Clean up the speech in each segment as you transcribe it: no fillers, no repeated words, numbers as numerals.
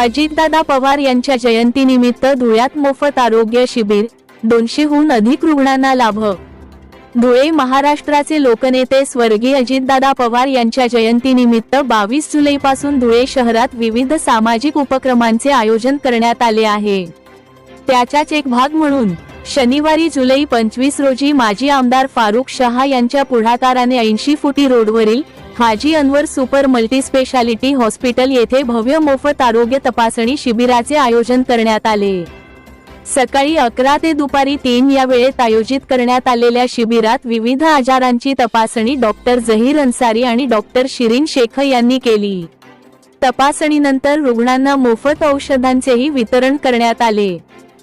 अजितदादा पवार यांच्या जयंतीनिमित्त धुळ्यात मोफत आरोग्य शिबिर, 200हून अधिक रुग्णांना लाभ। धुळे महाराष्ट्राचे लोकनेते स्वर्गीय अजितदादा पवार यांच्या जयंतीनिमित्त 22 जुलैपासून धुळे शहरात विविध सामाजिक उपक्रमांचे आयोजन करण्यात आले आहे। त्याचाच एक भाग म्हणून शनिवारी जुलै 25 रोजी माजी आमदार फारुख शहा यांच्या पुढाकाराने 80 फुटी रोडवरील हाजी अनवर सुपर मल्टीस्पेशालिटी हॉस्पिटल येथे भव्य मोफत आरोग्य तपासणी शिबिराचे आयोजन करण्यात आले। सकाळी 11 ते दुपारी 3 या वेळेत आयोजित करण्यात आलेल्या शिबिरात विविध आजारांची तपासणी डॉक्टर झहीर अन्सारी आणि डॉक्टर शिरीन शेख यांनी केली। तपासणीनंतर रुग्णांना मोफत औषधांचेही वितरण करण्यात आले।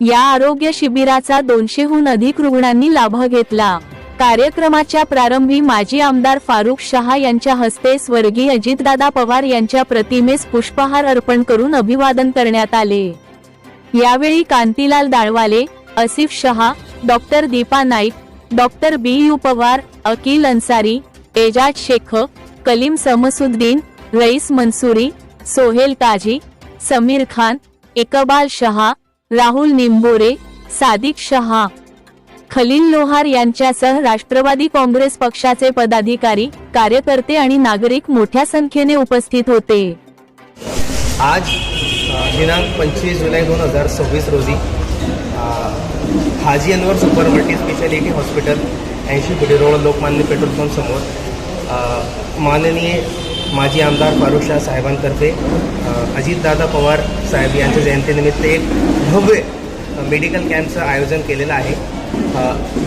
या आरोग्य शिबिराचा 200हून अधिक रुग्णांनी लाभ घेतला। कार्यक्रमाच्या प्रारंभी माजी आमदार फारुख शहा यांच्या हस्ते स्वर्गीय अजितदादा पवार यांच्या प्रतिमेस पुष्पहार अर्पण करून अभिवादन करण्यात आले। यावेळी Kantilal Dalwale, Asif Shah, doctor Deepa Naik, doctor BU Pawar, Akil Ansari, Ejaz Shaikh, Kalim Samsuddin, Rais Mansuri, Sohel Kazi, Sameer Khan, Iqbal Shah, Rahul Nimbore, Sadiq Shah, Khalil Lohar यांच्यासह राष्ट्रवादी काँग्रेस पक्षाचे पदाधिकारी, कार्यकर्ते आणि नागरिक मोठ्या संख्येने उपस्थित होते। आज दिनांक 25 जुलै 2026 रोजी Haji Anwar super multi speciality hospital 80 फुटी रोड लोकमान्य पेट्रोल पंप समोर माननीय माजी आमदार फारुख शाह साहेबांतर्फे अजितदादा पवार साहेब यांच्या जयंतीनिमित्त एक भव्य मेडिकल कॅम्पचं आयोजन केलेलं आहे।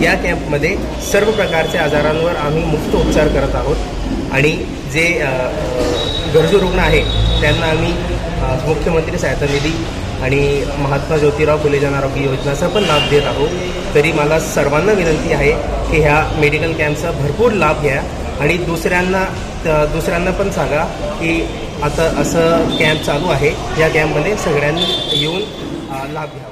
या कॅम्पमध्ये सर्व प्रकारच्या आजारांवर आम्ही मुफ्त उपचार करत आहोत आणि जे गरजू रुग्ण आहे त्यांना आम्ही मुख्यमंत्री सहायता निधी आणि महात्मा ज्योतिराव फुले जन आरोग्य योजनाचा पण लाभ देत आहोत। तरी मला सर्वांना विनंती आहे की ह्या मेडिकल कॅम्पचा भरपूर लाभ घ्या आणि दुसऱ्यांना पण सांगा की आता असं कॅम्प चालू आहे, या कॅम्पमध्ये सगळ्यांनी येऊन लाभ घ्यावा।